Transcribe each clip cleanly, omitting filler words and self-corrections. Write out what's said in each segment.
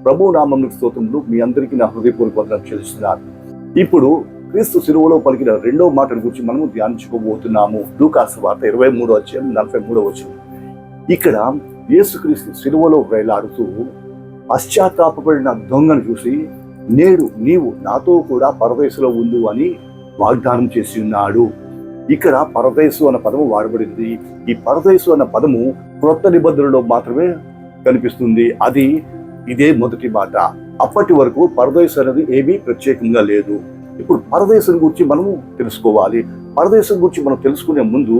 ప్రభు నామమునకు స్తోత్రములు. మీ అందరికీ నా హృదయపూర్వక వందనాలు చెల్లిస్తున్నాను. ఇప్పుడు క్రీస్తు శిలువలో పలికిన రెండవ మాటల గురించి మనము ధ్యానించుకోబోతున్నాము. లూకాసు సువార్త 23:43. ఇక్కడ యేసుక్రీస్తు శిలువలో వేలాడుతూ పశ్చాత్తాపపడిన దొంగను చూసి, నేడు నీవు నాతో కూడా పరదేశంలో ఉండు అని వాగ్దానం చేసి ఉన్నాడు. ఇక్కడ పరదేశు అన్న పదము వాడబడింది. ఈ పరదేశు అన్న పదము క్రొత్త నిబంధనలో మాత్రమే కనిపిస్తుంది. ఇదే మొదటి మాట. అప్పటి వరకు పరదేశం అనేది ఏమీ ప్రత్యేకంగా లేదు. ఇప్పుడు పరదేశం గురించి మనము తెలుసుకోవాలి. పరదేశం గురించి మనం తెలుసుకునే ముందు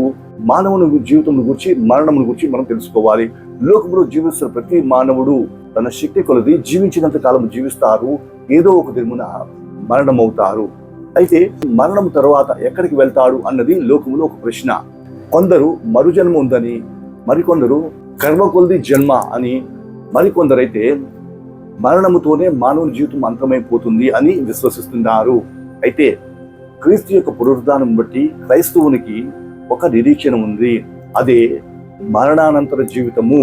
మానవుని జీవితం గురించి, మరణం గురించి మనం తెలుసుకోవాలి. లోకంలో జీవిస్తున్న ప్రతి మానవుడు తన శక్తి కొలది జీవించినంత కాలం జీవిస్తారు, ఏదో ఒక దినమున మరణమవుతారు. అయితే మరణం తర్వాత ఎక్కడికి వెళ్తాడు అన్నది లోకంలో ఒక ప్రశ్న. కొందరు మరుజన్మ ఉందని, మరికొందరు కర్మ కొలది జన్మ అని, మరికొందరైతే మరణముతోనే మానవుని జీవితం అంతమైపోతుంది అని విశ్వసిస్తున్నారు. అయితే క్రీస్తు యొక్క పునరుద్ధానం బట్టి క్రైస్తవునికి ఒక నిరీక్షణ ఉంది. అదే మరణానంతర జీవితము.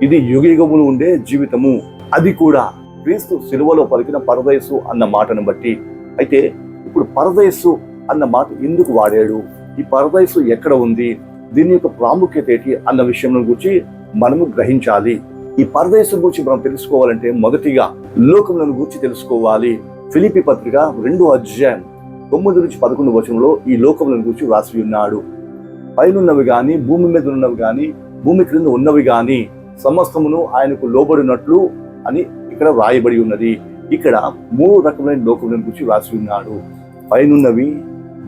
ఇది యుగయుగములు ఉండే జీవితము. అది కూడా క్రీస్తు శిలువలో పలికిన పరదేశు అన్న మాటను బట్టి. అయితే ఇప్పుడు పరదేశు అన్న మాట ఎందుకు వాడాడు, ఈ పరదేశు ఎక్కడ ఉంది, దీని యొక్క ప్రాముఖ్యత ఏంటి అన్న విషయం గురించి మనము గ్రహించాలి. ఈ పరదేశం గురించి మనం తెలుసుకోవాలంటే మొదటిగా లోకములను గురించి తెలుసుకోవాలి. ఫిలిప్పీ పత్రిక 2:9-11 ఈ లోకములను గురించి రాసి ఉన్నాడు. పైనున్నవి గాని, భూమి మీద ఉన్నవి గాని, భూమి క్రింద ఉన్నవి గాని సమస్తమును ఆయనకు లోబడినట్లు అని ఇక్కడ రాయబడి ఉన్నది. ఇక్కడ 3 రకమైన లోకములను గురించి రాసి ఉన్నాడు. పైనున్నవి,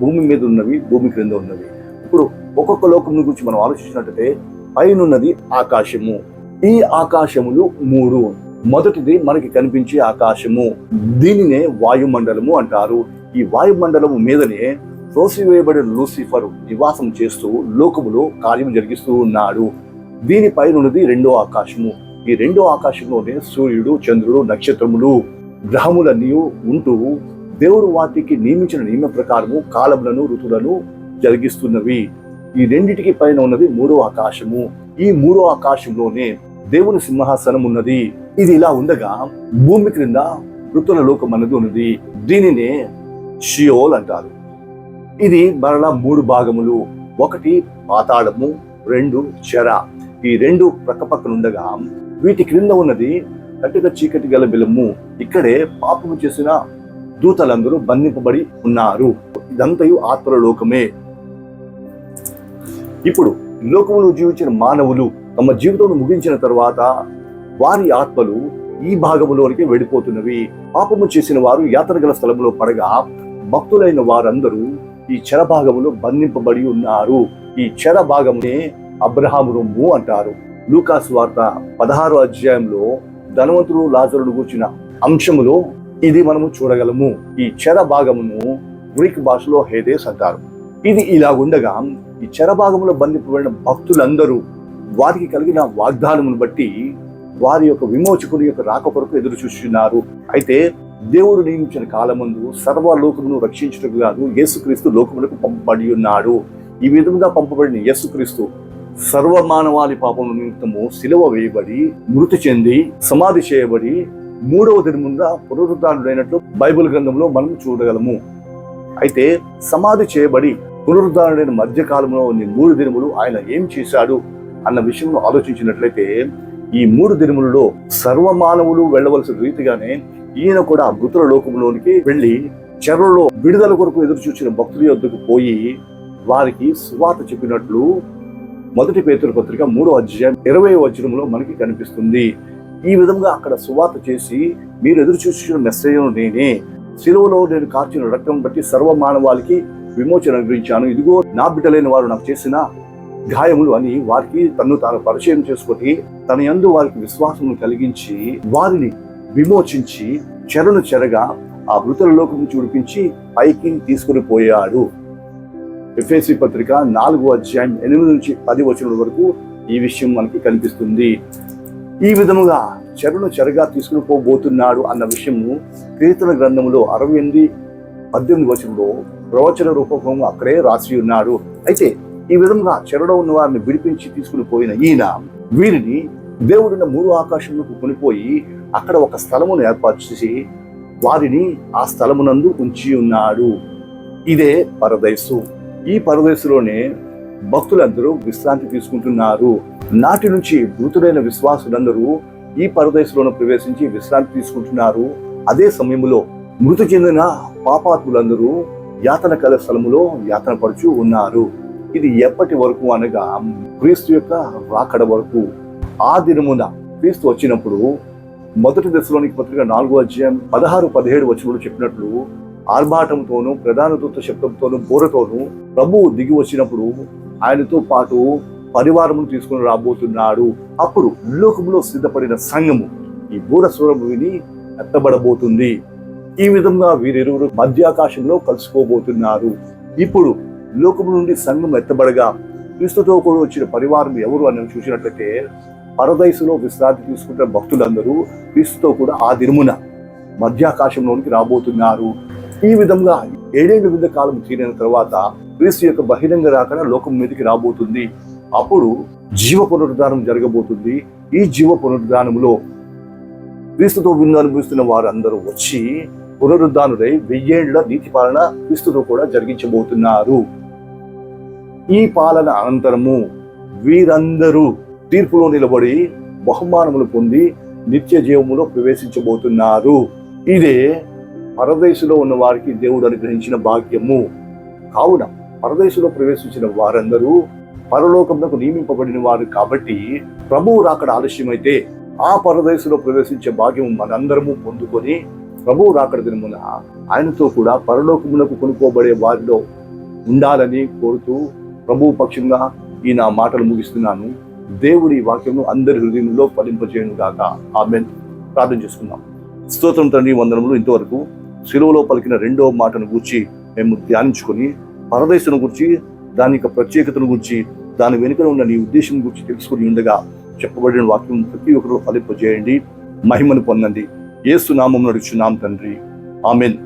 భూమి మీద ఉన్నవి, భూమి క్రింద ఉన్నవి. ఇప్పుడు ఒక్కొక్క లోకం గురించి మనం ఆలోచించినట్లయితే, పైనున్నది ఆకాశము. ఈ ఆకాశములు 3. మొదటిది మనకి కనిపించే ఆకాశము. దీనినే వాయుమండలము అంటారు. ఈ వాయుమండలము మీదనే త్రోసివేయబడిన లూసిఫర్ నివాసం చేస్తూ లోకములో కార్యం జరిగిస్తూ ఉన్నాడు. దీనిపైనున్నది రెండో ఆకాశము. ఈ రెండో ఆకాశంలోనే సూర్యుడు, చంద్రుడు, నక్షత్రములు, గ్రహములన్నీ ఉంటూ దేవుడు వాటికి నియమించిన నియమ ప్రకారము కాలములను, ఋతులను జరిగిస్తున్నవి. ఈ రెండిటికి పైన ఉన్నది మూడో ఆకాశము. ఈ మూడో ఆకాశంలోనే దేవుని సింహాసనం ఉన్నది. ఇది ఇలా ఉండగా భూమి క్రింద మృతుల లోకం అన్నది ఉన్నది. దీనినే షియోల్ అంటారు. ఇది మరలా 3 భాగములు. 1 పాతాళము, 2 చెర. ఈ 2 ప్రక్కపక్కన ఉండగా వీటి క్రింద ఉన్నది కటిక చీకటి గల బిలము. ఇక్కడే పాపము చేసిన దూతలందరూ బంధింపబడి ఉన్నారు. ఇదంతయు ఆత్మల లోకమే. ఇప్పుడు లోకములో జీవించిన మానవులు తమ జీవితం ముగించిన తర్వాత వారి ఆత్మలు ఈ భాగములోనికి వెళ్ళిపోతున్నవి. పాపము చేసిన వారు యాతన గల స్థలంలో పడగా భక్తులైన వారందరూ ఈ చెర భాగములో బంధింపబడి ఉన్నారు. ఈ చెర భాగమునే అబ్రహాము రొమ్ము అంటారు. లూకాసు వార్త 16 ధనవంతుడు లాజరును గూర్చిన అంశములో ఇది మనము చూడగలము. ఈ చెర భాగమును గ్రీక్ భాషలో హేదేస్ అంటారు. ఇది ఇలా ఉండగా ఈ చెర భాగంలో బంధింపబడిన భక్తులందరూ వారికి కలిగిన వాగ్దానమును బట్టి వారి యొక్క విమోచకుని యొక్క రాక కొరకు ఎదురు చూస్తున్నారు. అయితే దేవుడు నియమించిన కాలమందు సర్వలోకమును రక్షించుటకు గాను యేసుక్రీస్తు లోకములకు పంపబడి ఉన్నాడు. ఈ విధంగా పంపబడిన యేసుక్రీస్తు సర్వమానవాళి పాపముల నిమిత్తము సిలువ వేయబడి, మృతి చెంది, సమాధి చేయబడి 3వ దినమున పునరుద్ధానుడైనట్లు బైబిల్ గ్రంథంలో మనం చూడగలము. అయితే సమాధి చేయబడి పునరుద్ధానుడైన మధ్య కాలంలో ఉన్న 3 దినములు ఆయన ఏం చేశాడు అన్న విషయం ఆలోచించినట్లయితే, ఈ 3 దినములలో సర్వమానవులు వెళ్ళవలసిన రీతిగానే ఈయన కూడా మృతుల లోకంలోనికి వెళ్ళి చెరలో విడుదల కొరకు ఎదురు చూసిన భక్తుల యొద్దకు పోయి వారికి సువార్త చెప్పినట్లు 1 పేతురు పత్రిక 3:20 మనకి కనిపిస్తుంది. ఈ విధంగా అక్కడ సువార్త చేసి, మీరు ఎదురు చూసిన మెస్సయ్యను నేనే, శిలువలో నేను కార్చిన రక్తం బట్టి సర్వ మానవాళికి విమోచన అనుగ్రహించాను, ఇదిగో నా బిడ్డలైన వారు నాకు చేసిన గాయములు అని వారికి తను తాను పరిచయం చేసుకొని తన యందు వారికి విశ్వాసము కలిగించి వారిని విమోచించి చెరను చెరగా ఆ మృతుల లోకం చూడిపించి పైకి తీసుకుని పోయాడు. ఎఫెసీ పత్రిక 4:8-10 వరకు ఈ విషయం మనకి కనిపిస్తుంది. ఈ విధముగా చెరను చెరగా తీసుకుని పోబోతున్నాడు అన్న విషయము కీర్తన గ్రంథంలో 68:18 ప్రవచన రూపకంగా అక్కడే రాసి ఉన్నాడు. అయితే ఈ విధంగా చెరలో ఉన్న వారిని విడిపించి తీసుకుని పోయిన ఈయన వీరిని దేవుడిన 3 ఆకాశంలోకి కొనిపోయి అక్కడ ఒక స్థలమును ఏర్పాటు చేసి వారిని ఆ స్థలమునందు ఉంచి ఉన్నాడు. ఇదే పరదైసు. ఈ పరదైసులోనే భక్తులందరూ విశ్రాంతి తీసుకుంటున్నారు. నాటి నుంచి మృతులైన విశ్వాసులందరూ ఈ పరదైసులోను ప్రవేశించి విశ్రాంతి తీసుకుంటున్నారు. అదే సమయంలో మృతి చెందిన పాపాత్ములందరూ యాతన కల స్థలములో యాతన పడుచు ఉన్నారు. ఇది ఎప్పటి వరకు అనగా క్రీస్తు యొక్క రాకడ వరకు. ఆ దినమున క్రీస్తు వచ్చినప్పుడు మొదటి దశలోనికి పత్రిక 4వ అధ్యాయం 16-17 వచనములు చెప్పినట్లు ఆర్భాటంతోనూ ప్రధాన దూత శబ్దంతోనూ బోరతోనూ ప్రభువు దిగి వచ్చినప్పుడు ఆయనతో పాటు పరివారమును తీసుకుని రాబోతున్నాడు. అప్పుడు లోకములో సిద్ధపడిన సంఘము ఈ బూర స్వరము విని ఎత్తబడబోతుంది. ఈ విధంగా వీరిరువురు మధ్యాకాశంలో కలుసుకోబోతున్నారు. ఇప్పుడు లోకము నుండి సంఘం ఎత్తబడగా క్రీస్తుతో కూడా వచ్చిన పరివారం ఎవరు అని చూసినట్లయితే పరదైసులో విశ్రాంతి తీసుకుంటున్న భక్తులందరూ క్రీస్తుతో కూడా ఆ దినమున మధ్యాకాశంలోనికి రాబోతున్నారు. ఈ విధంగా 7 ఏళ్ల విందు కాలం తీరిన తర్వాత క్రీస్తు యొక్క బహిరంగ రాకడ లోకం మీదకి రాబోతుంది. అప్పుడు జీవ పునరుద్ధానం జరగబోతుంది. ఈ జీవ పునరుద్ధానంలో క్రీస్తుతో విందు అనుభవిస్తున్న వారందరూ వచ్చి పునరుద్ధానులై 1000 ఏళ్ల నీతి పాలన క్రీస్తుతో కూడా జరిగించబోతున్నారు. ఈ పాలన అనంతరము వీరందరూ తీర్పులో నిలబడి బహుమానములు పొంది నిత్య జీవములో ప్రవేశించబోతున్నారు. ఇదే పరదేశులో ఉన్న వారికి దేవుడు అనుగ్రహించిన భాగ్యము. కావున పరదేశులో ప్రవేశించిన వారందరూ పరలోకమునకు నియమింపబడిన వారు కాబట్టి ప్రభువు రాకడ ఆలస్యమైతే ఆ పరదేశులో ప్రవేశించే భాగ్యం మనందరము పొందుకొని ప్రభువు రాకడ దినమున ఆయనతో కూడా పరలోకమునకు కొనుక్కోబడే వారిలో ఉండాలని కోరుతూ ప్రభువు పక్షంగా ఈ నా మాటలు ముగిస్తున్నాను. దేవుడి వాక్యము అందరి హృదయంలో ఫలింపజేయను గాక. ఆమేన్. ప్రార్థన చేసుకుందాం. స్తోత్రం తండ్రి, వందనములు. ఇంతవరకు శిలువలో పలికిన 2వ మాటను గూర్చి మేము ధ్యానించుకొని పరదేశం గురించి, దాని యొక్క ప్రత్యేకతను గురించి, దాని వెనుక ఉన్న నీ ఉద్దేశం గురించి తెలుసుకుని ఉండగా చెప్పబడిన వాక్యం ప్రతి ఒక్కరు ఫలింపజేయండి. మహిమను పొందండి. యేసు నామమున అడుగుచున్నాం తండ్రి. ఆమేన్.